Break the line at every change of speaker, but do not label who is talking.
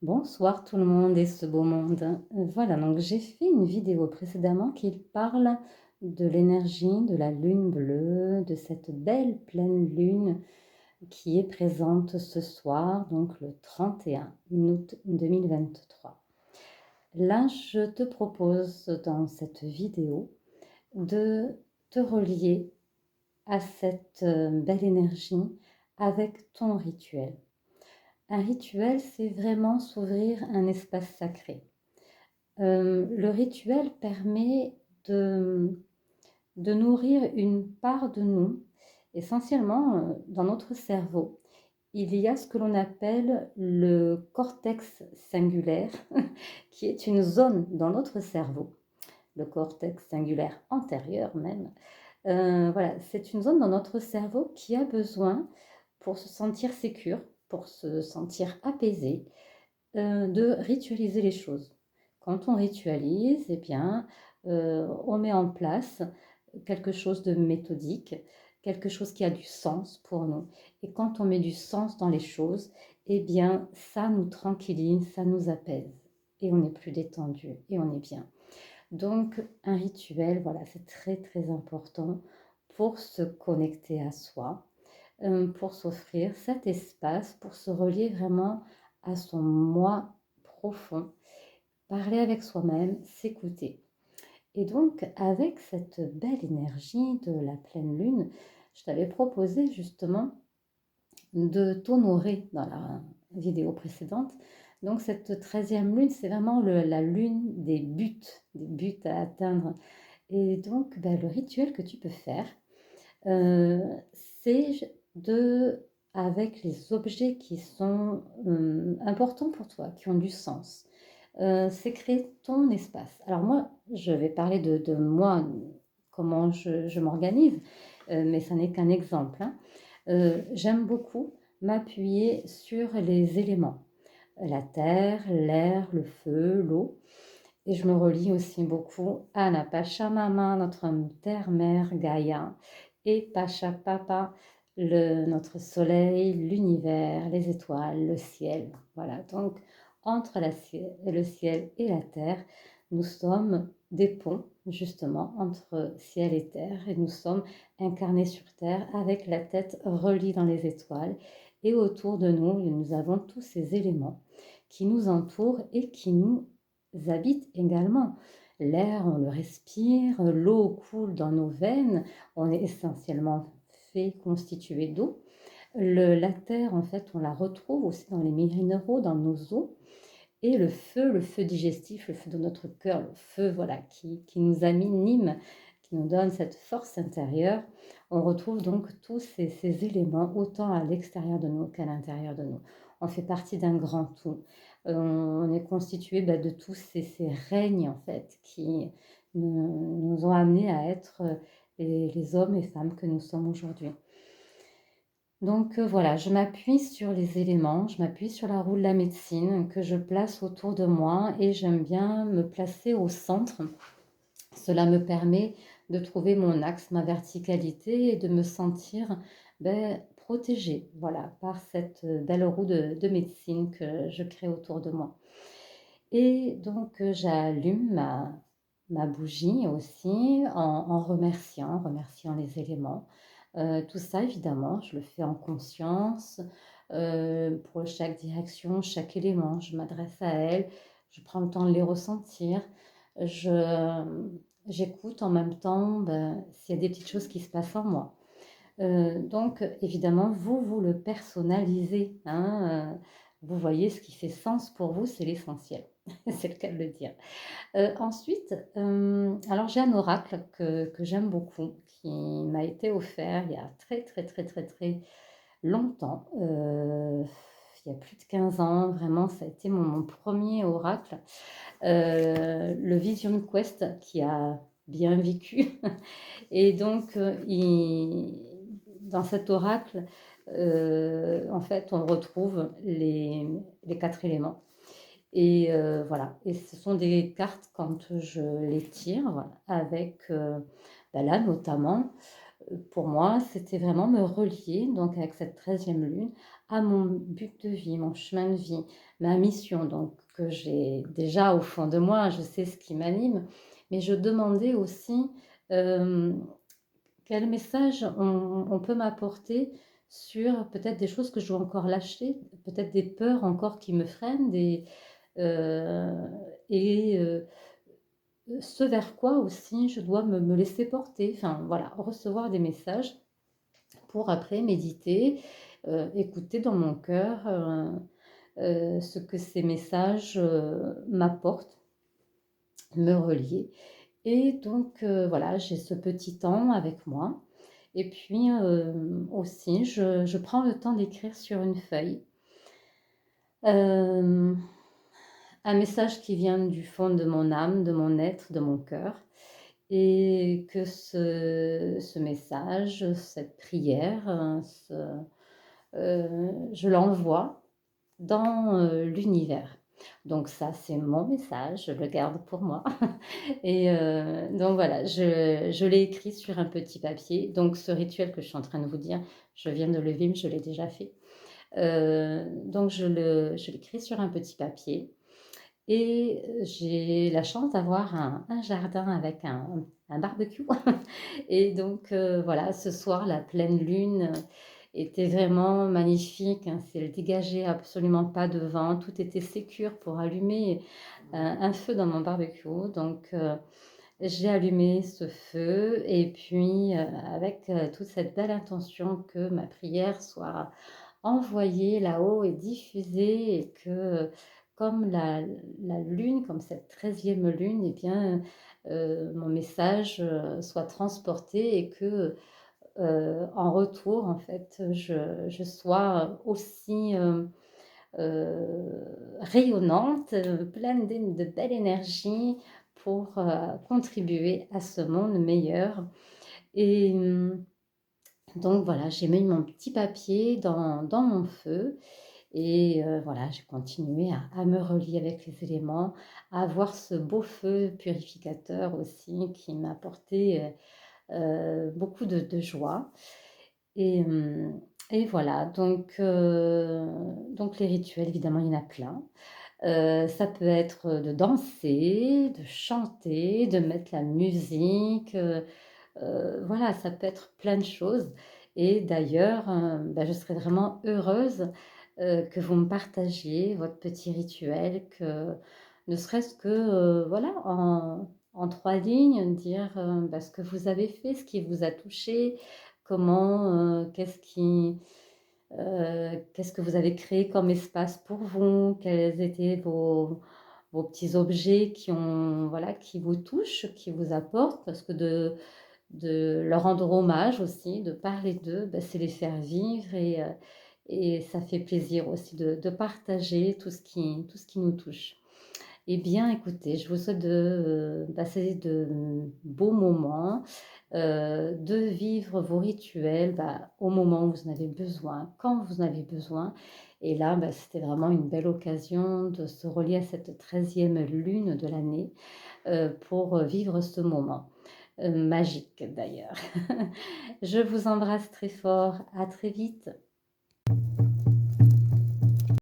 Bonsoir tout le monde et ce beau monde. Voilà, donc j'ai fait une vidéo précédemment qui parle de l'énergie de la lune bleue, de cette belle pleine lune qui est présente ce soir, donc le 31 août 2023. Là, je te propose dans cette vidéo de te relier à cette belle énergie avec ton rituel. Un rituel, c'est vraiment s'ouvrir un espace sacré. Le rituel permet de nourrir une part de nous, essentiellement dans notre cerveau. Il y a ce que l'on appelle le cortex singulaire, qui est une zone dans notre cerveau, le cortex singulaire antérieur même. Voilà, c'est une zone dans notre cerveau qui a besoin, pour se sentir sécure, pour se sentir apaisé, de ritualiser les choses. Quand on ritualise, eh bien, on met en place quelque chose de méthodique, quelque chose qui a du sens pour nous. Et quand on met du sens dans les choses, eh bien, ça nous tranquillise, ça nous apaise. Et on est plus détendu et on est bien. Donc, un rituel, voilà, c'est très très important pour se connecter à soi, pour s'offrir cet espace, pour se relier vraiment à son moi profond, parler avec soi-même, s'écouter. Et donc, avec cette belle énergie de la pleine lune, je t'avais proposé justement de t'honorer dans la vidéo précédente. Donc, cette 13e lune, c'est vraiment la lune des buts à atteindre. Et donc, ben, le rituel que tu peux faire, c'est de, avec les objets qui sont importants pour toi, qui ont du sens, c'est créer ton espace. Alors moi, je vais parler de moi, comment je m'organise, mais ça n'est qu'un exemple, hein. J'aime beaucoup m'appuyer sur les éléments, la terre, l'air, le feu, l'eau. Et je me relie aussi beaucoup à la Pachamama, notre terre-mère Gaïa, et Pachapapa, notre soleil, l'univers, les étoiles, le ciel. Voilà, donc entre le ciel et la terre, nous sommes des ponts, justement, entre ciel et terre, et nous sommes incarnés sur terre avec la tête reliée dans les étoiles. Et autour de nous, nous avons tous ces éléments qui nous entourent et qui nous habitent également. L'air, on le respire, l'eau coule dans nos veines, on est essentiellement fait, constitué d'eau. La terre, en fait, on la retrouve aussi dans les minéraux, dans nos os. Et le feu digestif, le feu de notre cœur, le feu voilà, qui nous anime, qui nous donne cette force intérieure. On retrouve donc tous ces éléments, autant à l'extérieur de nous qu'à l'intérieur de nous. On fait partie d'un grand tout. On est constitué de tous ces règnes, en fait, qui nous ont amenés à être les hommes et femmes que nous sommes aujourd'hui. Donc voilà, je m'appuie sur les éléments, je m'appuie sur la roue de la médecine que je place autour de moi et j'aime bien me placer au centre. Cela me permet de trouver mon axe, ma verticalité et de me sentir protégée, voilà, par cette belle roue de médecine que je crée autour de moi. Et donc j'allume ma bougie aussi en remerciant les éléments. Tout ça, évidemment, je le fais en conscience. Pour chaque direction, chaque élément, je m'adresse à elle, je prends le temps de les ressentir. Je, J'écoute en même temps s'il y a des petites choses qui se passent en moi. Donc, évidemment, vous le personnalisez, hein, vous voyez ce qui fait sens pour vous, c'est l'essentiel. C'est le cas de le dire. Ensuite, alors j'ai un oracle que j'aime beaucoup, qui m'a été offert il y a très très très très très longtemps, il y a plus de 15 ans, vraiment ça a été mon premier oracle, le Vision Quest qui a bien vécu et donc dans cet oracle, en fait on retrouve les 4 éléments. Et voilà, et ce sont des cartes quand je les tire, voilà, avec là notamment pour moi, c'était vraiment me relier, donc avec cette 13e lune, à mon but de vie, mon chemin de vie, ma mission, donc que j'ai déjà au fond de moi, je sais ce qui m'anime, mais je demandais aussi euh, quel message on peut m'apporter sur peut-être des choses que je dois encore lâcher, peut-être des peurs encore qui me freinent, euh, et ce vers quoi aussi je dois me laisser porter, enfin voilà, recevoir des messages pour après méditer, écouter dans mon cœur ce que ces messages m'apportent, me relier. Et donc voilà, j'ai ce petit temps avec moi. Et puis aussi, je prends le temps d'écrire sur une feuille euh, un message qui vient du fond de mon âme, de mon être, de mon cœur. Et que ce message, cette prière, je l'envoie dans l'univers. Donc ça, c'est mon message, je le garde pour moi. Et donc voilà, je l'ai écrit sur un petit papier. Donc ce rituel que je suis en train de vous dire, je viens de le vivre, je l'ai déjà fait. Donc je l'écris sur un petit papier. Et j'ai la chance d'avoir un jardin avec un barbecue. Et donc voilà, ce soir, la pleine lune était vraiment magnifique, hein. Elle dégageait absolument pas de vent. Tout était sécure pour allumer un feu dans mon barbecue. Donc j'ai allumé ce feu et puis avec toute cette belle intention que ma prière soit envoyée là-haut et diffusée et que comme la lune, comme cette 13e lune, eh bien, mon message soit transporté et que en retour, en fait, je sois aussi rayonnante, pleine de belle énergie pour contribuer à ce monde meilleur. Et donc voilà, j'ai mis mon petit papier dans mon feu et voilà, j'ai continué à me relier avec les éléments, à avoir ce beau feu purificateur aussi qui m'a apporté beaucoup de joie. Et, et voilà, donc les rituels, évidemment, il y en a plein. Ça peut être de danser, de chanter, de mettre la musique, voilà, ça peut être plein de choses. Et d'ailleurs, bah, je serais vraiment heureuse que vous me partagiez votre petit rituel, que ne serait-ce que, voilà, en 3 lignes, dire bah, ce que vous avez fait, ce qui vous a touché, comment, qu'est-ce que vous avez créé comme espace pour vous, quels étaient vos petits objets qui, ont, voilà, qui vous touchent, qui vous apportent, parce que de leur rendre hommage aussi, de parler d'eux, ben, c'est les faire vivre et ça fait plaisir aussi de partager tout ce qui nous touche. Eh bien, écoutez, je vous souhaite de passer de beaux moments, de vivre vos rituels bah, au moment où vous en avez besoin, quand vous en avez besoin. Et là, bah, c'était vraiment une belle occasion de se relier à cette 13e lune de l'année pour vivre ce moment. Magique d'ailleurs. Je vous embrasse très fort, à très vite.